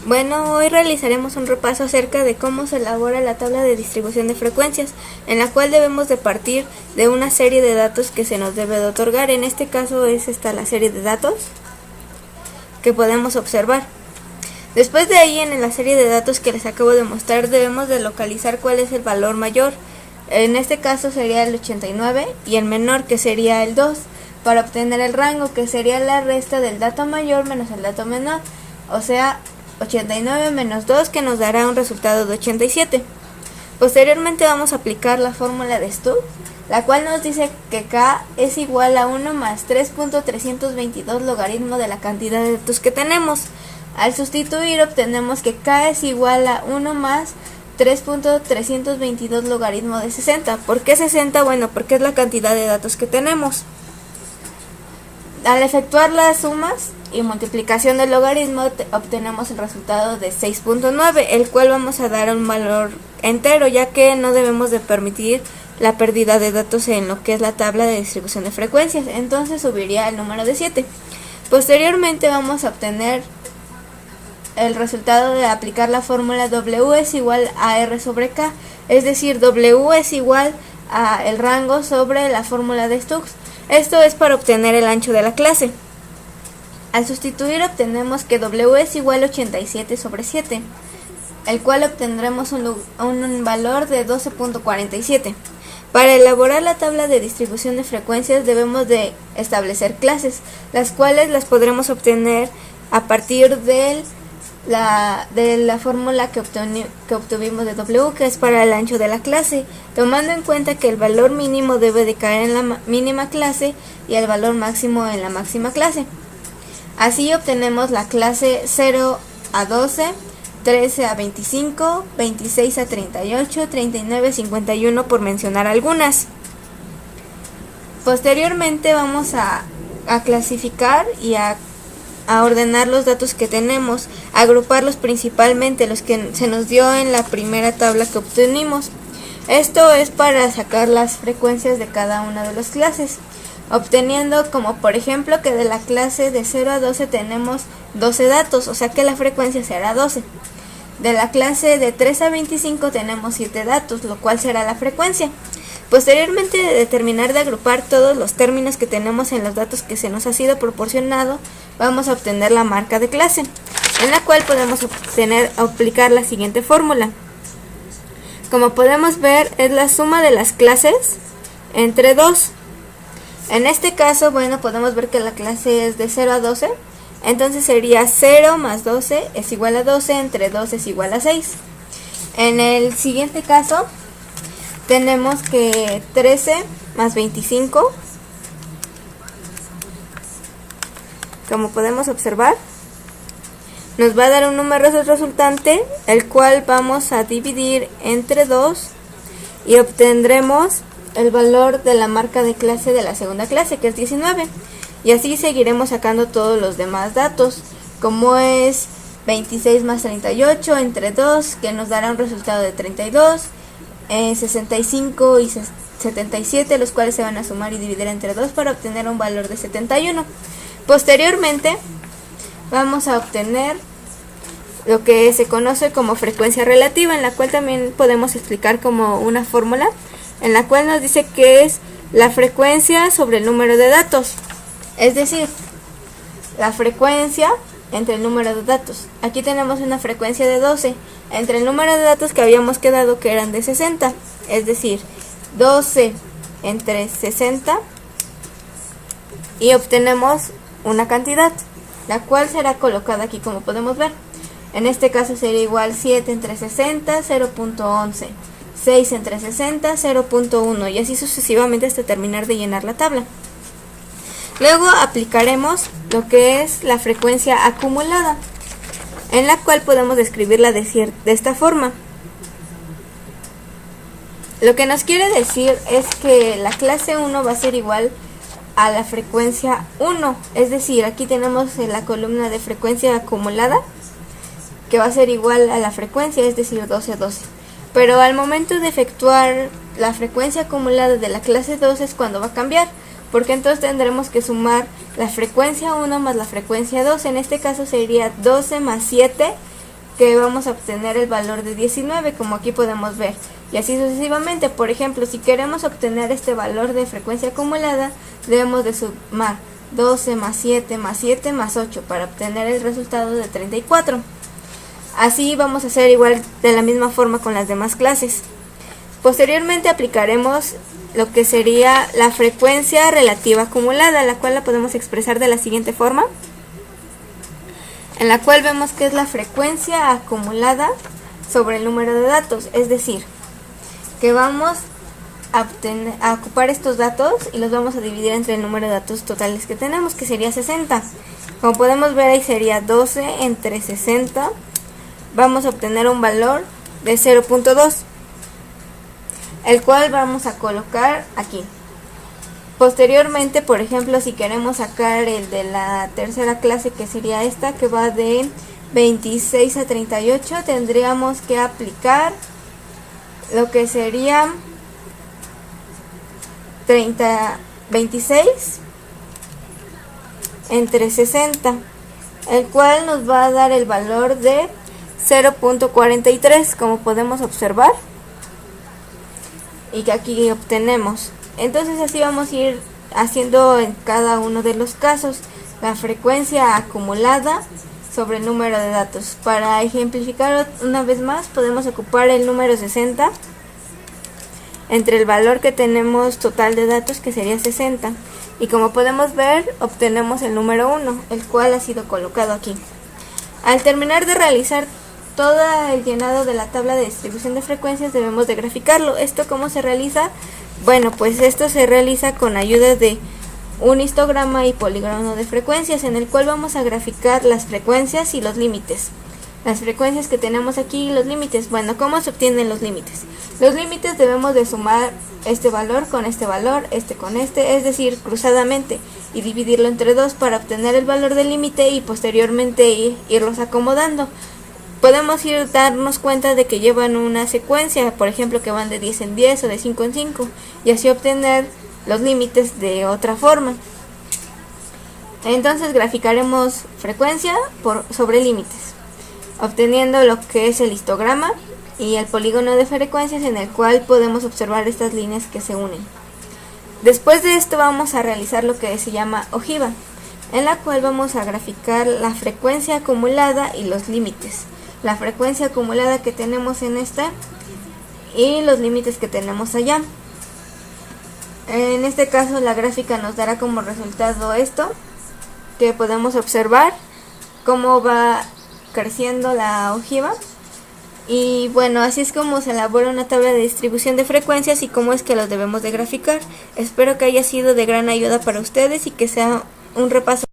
Bueno, hoy realizaremos un repaso acerca de cómo se elabora la tabla de distribución de frecuencias, en la cual debemos de partir de una serie de datos que se nos debe de otorgar. En este caso es esta la serie de datos que podemos observar. Después de ahí, en la serie de datos que les acabo de mostrar, debemos de localizar cuál es el valor mayor. En este caso sería el 89 y el menor, que sería el 2, para obtener el rango, que sería la resta del dato mayor menos el dato menor, o sea 89 menos 2, que nos dará un resultado de 87. Posteriormente vamos a aplicar la fórmula de Stokes, la cual nos dice que K es igual a 1 más 3.322 logaritmo de la cantidad de datos que tenemos. Al sustituir obtenemos que K es igual a 1 más 3.322 logaritmo de 60. ¿Por qué 60? Bueno, porque es la cantidad de datos que tenemos. Al efectuar las sumas y multiplicación del logaritmo obtenemos el resultado de 6.9, el cual vamos a dar un valor entero, ya que no debemos de permitir la pérdida de datos en lo que es la tabla de distribución de frecuencias. Entonces subiría el número de 7. Posteriormente vamos a obtener el resultado de aplicar la fórmula W es igual a R sobre K, es decir, W es igual a el rango sobre la fórmula de Stokes. Esto es para obtener el ancho de la clase. Al sustituir obtenemos que W es igual a 87 sobre 7, el cual obtendremos un valor de 12.47. Para elaborar la tabla de distribución de frecuencias debemos de establecer clases, las cuales las podremos obtener a partir de la fórmula que obtuvimos de W, que es para el ancho de la clase, tomando en cuenta que el valor mínimo debe de caer en la mínima clase y el valor máximo en la máxima clase. Así obtenemos la clase 0 a 12, 13 a 25, 26 a 38, 39 a 51, por mencionar algunas. Posteriormente vamos a clasificar y a ordenar los datos que tenemos, agruparlos principalmente los que se nos dio en la primera tabla que obtuvimos. Esto es para sacar las frecuencias de cada una de las clases, obteniendo como por ejemplo que de la clase de 0 a 12 tenemos 12 datos, o sea que la frecuencia será 12. De la clase de 3 a 25 tenemos 7 datos, lo cual será la frecuencia. Posteriormente de terminar de agrupar todos los términos que tenemos en los datos que se nos ha sido proporcionado, vamos a obtener la marca de clase, en la cual podemos aplicar la siguiente fórmula. Como podemos ver, es la suma de las clases entre 2. En este caso, bueno, podemos ver que la clase es de 0 a 12, entonces sería 0 más 12 es igual a 12, entre 2 es igual a 6. En el siguiente caso, tenemos que 13 más 25, como podemos observar, nos va a dar un número resultante, el cual vamos a dividir entre 2 y obtendremos el valor de la marca de clase de la segunda clase, que es 19. Y así seguiremos sacando todos los demás datos, como es 26 más 38 entre 2, que nos dará un resultado de 32, 65 y 77, los cuales se van a sumar y dividir entre 2 para obtener un valor de 71. Posteriormente vamos a obtener lo que se conoce como frecuencia relativa, en la cual también podemos explicar como una fórmula, en la cual nos dice que es la frecuencia sobre el número de datos, es decir, la frecuencia entre el número de datos. Aquí tenemos una frecuencia de 12 entre el número de datos que habíamos quedado que eran de 60, es decir, 12 entre 60, y obtenemos una cantidad, la cual será colocada aquí como podemos ver. En este caso sería igual 7 entre 60, 0.11, 6 entre 60, 0.1, y así sucesivamente hasta terminar de llenar la tabla. Luego aplicaremos lo que es la frecuencia acumulada, en la cual podemos describirla de esta forma. Lo que nos quiere decir es que la clase 1 va a ser igual a la frecuencia 1, es decir, aquí tenemos en la columna de frecuencia acumulada, que va a ser igual a la frecuencia, es decir, 12 a 12. Pero al momento de efectuar la frecuencia acumulada de la clase 2 es cuando va a cambiar, porque entonces tendremos que sumar la frecuencia 1 más la frecuencia 2. En este caso sería 12 más 7 que vamos a obtener el valor de 19, como aquí podemos ver, y así sucesivamente. Por ejemplo, si queremos obtener este valor de frecuencia acumulada, debemos de sumar 12 más 7 más 7 más 8 para obtener el resultado de 34. Así vamos a hacer igual de la misma forma con las demás clases. Posteriormente aplicaremos lo que sería la frecuencia relativa acumulada, la cual la podemos expresar de la siguiente forma, en la cual vemos que es la frecuencia acumulada sobre el número de datos, es decir, que vamos a ocupar estos datos y los vamos a dividir entre el número de datos totales que tenemos, que sería 60. Como podemos ver, ahí sería 12 entre 60, vamos a obtener un valor de 0.2, el cual vamos a colocar aquí. Posteriormente, por ejemplo, si queremos sacar el de la tercera clase, que sería esta, que va de 26 a 38, tendríamos que aplicar lo que sería 26 entre 60, el cual nos va a dar el valor de 0.43, como podemos observar, y que aquí obtenemos. Entonces así vamos a ir haciendo en cada uno de los casos la frecuencia acumulada sobre el número de datos. Para ejemplificar una vez más, podemos ocupar el número 60 entre el valor que tenemos total de datos, que sería 60, y como podemos ver, obtenemos el número 1, el cual ha sido colocado aquí. Al terminar de realizar todo el llenado de la tabla de distribución de frecuencias, debemos de graficarlo. ¿Esto cómo se realiza? Bueno, pues esto se realiza con ayuda de un histograma y polígono de frecuencias, en el cual vamos a graficar las frecuencias y los límites. Las frecuencias que tenemos aquí y los límites. Bueno, ¿cómo se obtienen los límites? Los límites debemos de sumar este valor con este valor, este con este, es decir, cruzadamente, y dividirlo entre 2 para obtener el valor del límite y posteriormente irlos acomodando. Podemos darnos cuenta de que llevan una secuencia, por ejemplo, que van de 10 en 10 o de 5 en 5, y así obtener los límites de otra forma. Entonces graficaremos frecuencia sobre límites, obteniendo lo que es el histograma y el polígono de frecuencias, en el cual podemos observar estas líneas que se unen. Después de esto vamos a realizar lo que se llama ojiva, en la cual vamos a graficar la frecuencia acumulada y los límites. La frecuencia acumulada que tenemos en esta y los límites que tenemos allá. En este caso la gráfica nos dará como resultado esto, que podemos observar cómo va creciendo la ojiva. Y bueno, así es como se elabora una tabla de distribución de frecuencias y cómo es que los debemos de graficar. Espero que haya sido de gran ayuda para ustedes y que sea un repaso